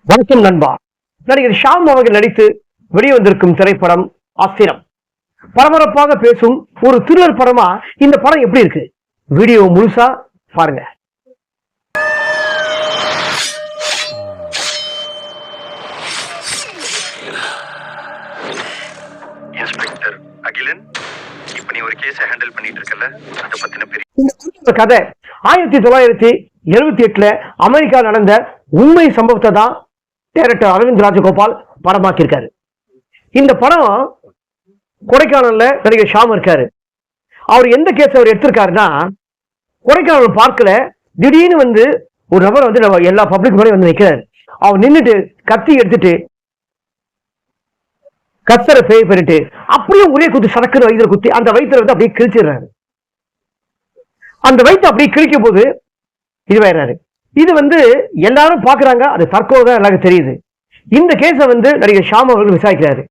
வணக்கம் நண்பா. நடிகர் ஷாம் அவர்கள் நடித்து வெளிவந்திருக்கும் திரைப்படம் அஸ்திரம். பரபரப்பாக பேசும் ஒரு த்ரில்லர் படமா இந்த படம் எப்படி இருக்கு? வீடியோ முழுசா பாருங்க. இன்ஸ்பெக்டர் அகிலன், இப்ப நீ ஒரு கேஸை ஹேண்டில் பண்ணிட்டு இருக்கல, அத பத்தின பெரிய இந்த கதை 1978 அமெரிக்கா நடந்த உண்மை சம்பவத்தை தான் டைரக்டர் அரவிந்த் ராஜகோபால் படமாக்கியிருக்காரு. இந்த படம் கொடைக்கானல்ல நடிகர் ஷாம் இருக்காரு. அவர் எந்த கேஸ் அவர் எடுத்திருக்காருன்னா, கொடைக்கானல் பார்க்கல திடீர்னு வந்து ஒரு நபர் வந்து எல்லா பப்ளிக் மேலே வந்து நிற்கிறாரு. அவர் நின்றுட்டு கத்தி எடுத்துட்டு கத்தரை பேய் பண்ணிட்டு அப்படியே ஒரே குத்து சடக்குற வயிற்றுல குத்தி அந்த வயிற்றுல வந்து அப்படியே கிழிச்சிடுறாரு. அந்த வயிற்று அப்படியே கிழிக்கும் போது இதுவாயிறாரு. இது வந்து எல்லாரும் பாக்குறாங்க, அது தற்கொலை தான் எல்லாருக்கும் தெரியுது. இந்த கேஸை வந்து நடிகர் ஷாம் அவர்கள் விசாரிக்கிறாரு.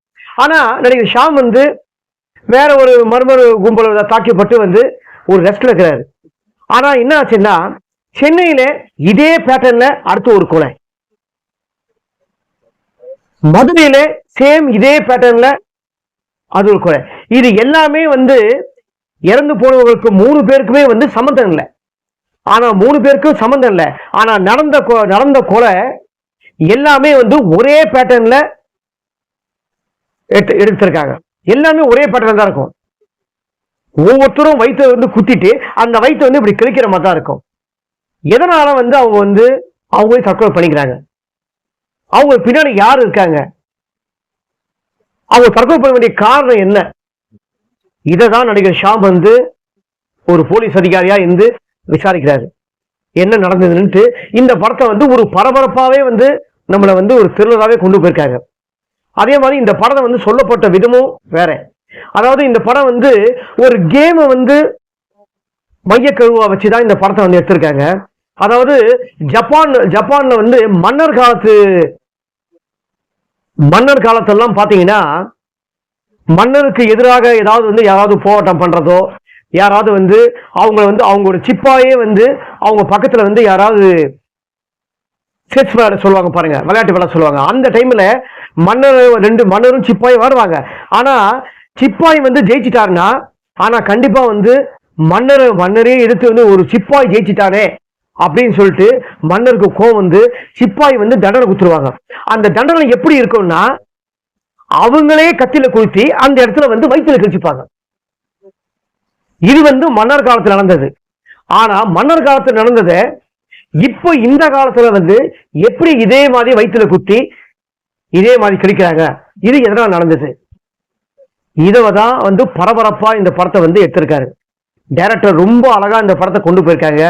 ஆனா நடிகர் ஷாம் வந்து வேற ஒரு மர்ம கும்பல தாக்கப்பட்டு வந்து ஒரு ரெஸ்ட்ல இருக்கிறாரு. ஆனா என்ன ஆச்சுன்னா, சென்னையில இதே பேட்டர்ன்ல அடுத்த ஒரு கொலை, மதுரையில சேம் இதே பேட்டர்ன்ல அது ஒரு கொலை. இது எல்லாமே வந்து இறந்து போனவர்களுக்கு 3 பேருக்குமே வந்து சம்மந்தம் இல்லை. ஆனா 3 பேருக்கும் சம்மந்தம் இல்லை. ஆனா நடந்த கொலை எல்லாமே வந்து ஒரே பேட்டர்ன்ல எடுத்திருக்காங்க. எல்லாமே ஒரே பேட்டர்ன் தான் இருக்கும். ஒவ்வொருத்தரும் வயிற்றை வந்து குத்திட்டு அந்த வயிற்றை வந்து இப்படி கிழிக்கிற மாதிரி தான் இருக்கும். எதனால வந்து அவங்க வந்து அவங்களே தற்கொலை பண்ணிக்கிறாங்க? அவங்க பின்னாடி யாரு இருக்காங்க? அவங்க தற்கொலை பண்ண வேண்டிய காரணம் என்ன? இதைதான் நடிகர் ஷாம் வந்து ஒரு போலீஸ் அதிகாரியா இருந்து விசாரிக்கிறாரு, என்ன நடந்ததுன்னு. இந்த படத்தை வந்து ஒரு பரபரப்பாவே வந்து நம்மளை வந்து ஒரு த்ரில்லராகவே கொண்டு போயிருக்காங்க. அதே மாதிரி இந்த படத்தை வந்து சொல்லப்பட்ட விதமும் வேற. அதாவது இந்த படம் வந்து ஒரு கேமை வந்து மையக்கருவா வச்சுதான் இந்த படத்தை வந்து எடுத்திருக்காங்க. அதாவது ஜப்பான்ல வந்து மன்னர் காலத்தெல்லாம் பாத்தீங்கன்னா, மன்னருக்கு எதிராக ஏதாவது வந்து யாராவது போராட்டம் பண்றதோ, யாராவது வந்து அவங்களோட சிப்பாயே வந்து அவங்க பக்கத்துல வந்து யாராவது செஸ் விளையாட சொல்லுவாங்க பாருங்க, விளையாட்டு விளையாட சொல்லுவாங்க. அந்த டைம்ல ரெண்டு மன்னரும் சிப்பாயும் வருவாங்க. ஆனா சிப்பாய் வந்து ஜெயிச்சிட்டாருன்னா, ஆனா கண்டிப்பா வந்து மன்னரே எடுத்து வந்து ஒரு சிப்பாய் ஜெயிச்சிட்டானே அப்படின்னு சொல்லிட்டு மன்னருக்கு கோவம் வந்து சிப்பாய் வந்து தண்டனை கொடுத்துருவாங்க. அந்த தண்டனை எப்படி இருக்கும்னா, அவங்களே கத்தில குத்தி அந்த இடத்துல வந்து வயிற்றுல கிழிச்சுப்பாங்க. இது வந்து மன்னர் காலத்துல நடந்தது. ஆனா மன்னர் காலத்துல நடந்ததை இப்போ இந்த காலத்துல வந்து எப்படி இதே மாதிரி வயிற்றுல குத்தி இதே மாதிரி கிழிக்கிறாங்க? இது எதனால நடந்தது? இததான் வந்து பரபரப்பா இந்த படத்தை வந்து எடுத்திருக்காரு. டைரக்டர் ரொம்ப அழகா இந்த படத்தை கொண்டு போயிருக்காங்க.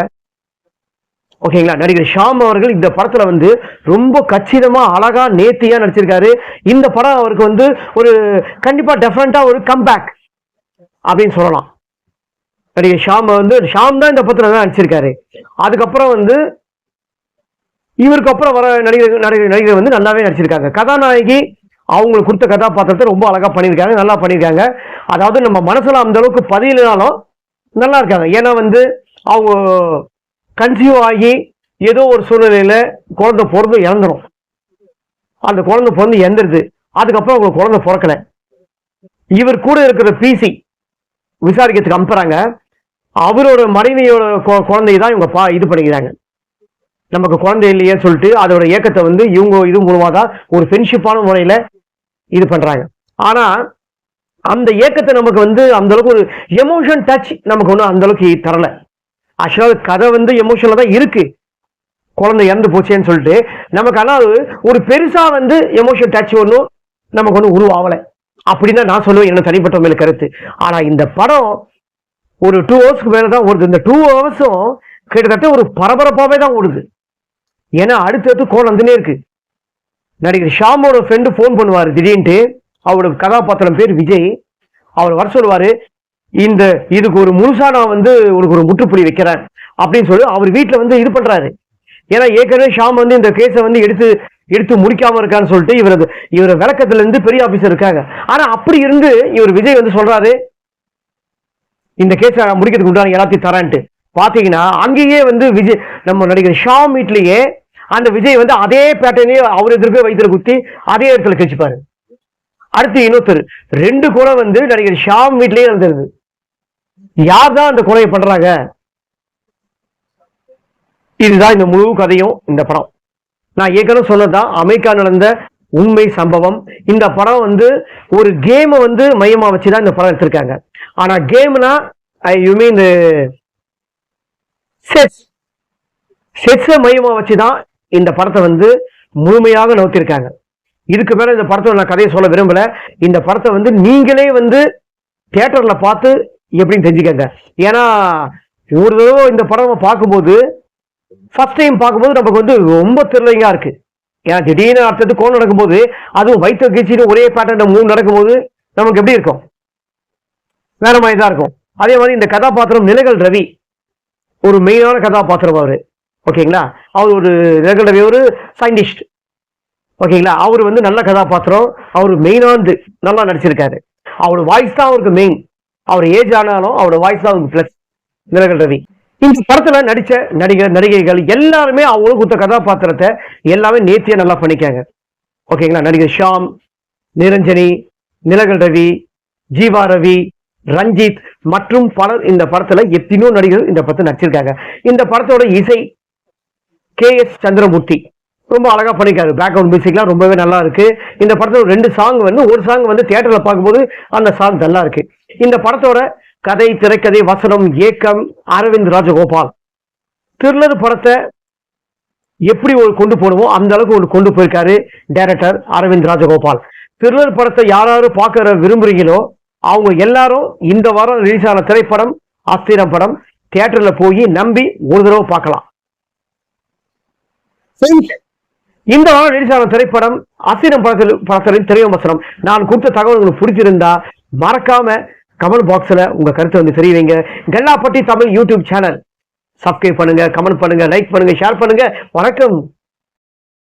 ஓகேங்களா? நடிகர் ஷாம் அவர்கள் இந்த படத்துல வந்து ரொம்ப கச்சிதமா அழகா நேர்த்தியா நடிச்சிருக்காரு. இந்த படம் அவருக்கு வந்து ஒரு கண்டிப்பா டெஃபரண்டா ஒரு கம்பேக் அப்படின்னு சொல்லலாம். நடிகர் ஷாம் தான் இந்த படத்துல தான் நடிச்சிருக்காரு. அதுக்கப்புறம் வந்து இவருக்கு அப்புறம் வர நடிகர் வந்து நல்லாவே நடிச்சிருக்காங்க. கதாநாயகி அவங்களுக்கு கொடுத்த கதாபாத்திரத்தை ரொம்ப அழகா பண்ணியிருக்காங்க, நல்லா பண்ணியிருக்காங்க. அதாவது நம்ம மனசுல அந்த அளவுக்கு பதியலனாலும் நல்லா இருக்காங்க. ஏன்னா வந்து அவங்க கன்சீவ் ஆகி ஏதோ ஒரு சூழ்நிலையில குழந்தை பிறந்து இறந்துடும். அந்த குழந்தை பிறந்து இறந்துருது. அதுக்கப்புறம் அவங்க குழந்தை பிறக்கல. இவர் கூட இருக்கிற பிசி விசாரிக்கிறதுக்கு அனுப்புறாங்க. அவரோட மனைவியோட குழந்தையை தான் இவங்க இது பண்ணிக்கிறாங்க. நமக்கு குழந்தை இல்லையே சொல்லிட்டு அதோட இயக்கத்தை வந்து இவங்க இது மூலமா தான் ஒரு ஃப்ரெண்ட்ஷிப்பான முறையில இது பண்றாங்க. ஆனா அந்த இயக்கத்தை நமக்கு வந்து அந்த அளவுக்கு ஒரு எமோஷன் டச் நமக்கு ஒன்றும் அந்த அளவுக்கு தரல. ஆக்சுவலா கதை வந்து எமோஷன்ல தான் இருக்கு, குழந்தை இறந்து போச்சேன்னு சொல்லிட்டு நமக்கு. ஆனால் ஒரு பெருசா வந்து எமோஷன் டச் ஒன்றும் நமக்கு ஒன்றும் உருவாகலை அப்படின்னு தான் நான் சொல்லுவேன், என்ன தனிப்பட்ட மேல கருத்து. ஆனா இந்த படம் ஒரு 2 ஹவர்ஸ்க்கு மேலதான் ஓடுது. இந்த 2 ஹவர்ஸும் கிட்டத்தட்ட ஒரு பரபரப்பாவே தான் ஓடுது. ஏன்னா அடுத்தடுத்து கோல் வந்துனே இருக்கு. நடிகர் ஷாமோட ஃப்ரெண்டு போன் பண்ணுவாரு திடீர்னு. அவரோட கதாபாத்திரம் பேர் விஜய். அவர் வர சொல்லுவாரு, இதுக்கு ஒரு முழுசா நான் வந்து உனக்கு ஒரு முற்றுப்புள்ளி வைக்கிறேன் அப்படின்னு சொல்லி அவர் வீட்டுல வந்து இது பண்றாரு. ஏன்னா ஏற்கனவே ஷாம் வந்து இந்த கேஸை வந்து எடுத்து முடிக்காம இருக்கான்னு சொல்லிட்டு இவர் விளக்கத்துல இருந்து பெரிய ஆபீசர் இருக்காங்க. ஆனா அப்படி இருந்து இவர் விஜய் வந்து சொல்றாரு, இந்த கேஸை முடிக்கிறதுக்கு உண்டான எல்லாத்தையும் தரேன்ட்டு. பாத்தீங்கன்னா அங்கேயே வந்து விஜய் நம்ம நடிகர் ஷாம் வீட்லயே அந்த விஜய் வந்து அதே பேட்டர்னே அவர் எதிர்க்க வயிற்றுல குத்தி அதே இடத்துல கழிச்சுப்பாரு. அடுத்து இன்னொருத்தர் 2 கொலை வந்து நடிகர் ஷாம் வீட்லயே நடந்திருது. யார் தான் அந்த கொலையை பண்றாங்க? இதுதான் இந்த முழு கதையும் இந்த படம். நான் ஏற்கனவே சொன்னதுதான் அமெரிக்கா நடந்த உண்மை சம்பவம். இந்த படம் வந்து ஒரு கேமை வந்து மையமா வச்சுதான் இந்த படம் எடுத்திருக்காங்க. ஆனா கேம்னா யூ மீன் செட்ஸை மையமா வச்சுதான் இந்த படத்தை வந்து முழுமையாக நோக்கியிருக்காங்க. இதுக்கு மேல இந்த படத்தை நான் கதையை சொல்ல விரும்பல. இந்த படத்தை வந்து நீங்களே வந்து தியேட்டர்ல பார்த்து எப்படின்னு தெரிஞ்சுக்கங்க. ஏன்னா ஒரு தடவை இந்த படம் பார்க்கும்போது ஃபர்ஸ்ட் டைம் பார்க்கும்போது நமக்கு வந்து ரொம்ப த்ரில்லிங்கா இருக்கு. ஏன்னா திடீர்னு அடுத்தது கோன் நடக்கும்போது அதுவும் வயிற்று கீச்சிட்டு ஒரே பேட்டர்ன் 3 நடக்கும்போது நமக்கு எப்படி இருக்கும்? வேற மாதிரி தான் இருக்கும். அதே மாதிரி இந்த கதாபாத்திரம் நிலகல் ரவி ஒரு மெயினான கதாபாத்திரம் அவரு. ஓகேங்களா? அவர் ஒரு நிலகல் ரவி ஒரு சயின்டிஸ்ட். ஓகேங்களா? அவர் வந்து நல்ல கதாபாத்திரம். அவர் மெயினானது நல்லா நடிச்சிருக்காரு. அவரோட வாய்ஸ் தான் அவருக்கு மெயின். அவர் ஏஜ் ஆனாலும் அவரோட வாய்ஸ் தான் அவருக்கு பிளஸ். நிலகல் ரவி இந்த படத்துல நடிச்ச நடிகைகள் எல்லாருமே அவங்களுக்கு கொடுத்த கதாபாத்திரத்தை எல்லாமே நேர்த்தியா நல்லா பண்ணிக்காங்க. ஓகேங்களா? நடிகர் ஷாம், நிரஞ்சனி, நிலகல் ரவி, ஜீவா ரவி, ரஞ்சித் மற்றும் பலர் இந்த படத்துல எத்தனையோ நடிகர்கள் இந்த படத்தை நடிச்சிருக்காங்க. இந்த படத்தோட இசை KS சந்திரமூர்த்தி ரொம்ப அழகா பண்ணிருக்காரு. பேக்ரவுண்ட் மியூசிக்லாம் ரொம்பவே நல்லா இருக்கு. இந்த படத்தோட 2 சாங் வந்து ஒரு சாங் வந்து தியேட்டர்ல பார்க்கும்போது அந்த சாங் நல்லா இருக்கு. இந்த படத்தோட கதை, திரைக்கதை, வசனம், இயக்கம் அரவிந்த் ராஜகோபால். த்ரில்லர் படத்தை எப்படி ஒரு கொண்டு போடுவோம் அந்த அளவுக்கு ஒரு கொண்டு போயிருக்காரு டைரக்டர் அரவிந்த் ராஜகோபால். த்ரில்லர் படத்தை யாராவது பார்க்க விரும்புறீங்களோ அவங்க எல்லாரும் இந்த வாரம் ரிலீஸ் ஆன திரைப்படம் அஸ்திரம் படம் தியேட்டர்ல போய் நம்பி ஒரு தடவை பார்க்கலாம். இந்த வாரம் ரிலீஸ் ஆன திரைப்படம் அஸ்திரம் படத்தின் திரைவிமர்சனம். நான் கொடுத்த தகவல் உங்களுக்கு பிடிச்சிருந்தா மறக்காம கமெண்ட் பாக்ஸ்ல உங்க கருத்தை வந்து தெரிவிங்க. Kallapatti Tamil YouTube channel subscribe பண்ணுங்க, கமெண்ட் பண்ணுங்க, லைக் பண்ணுங்க, ஷேர் பண்ணுங்க. வணக்கம்.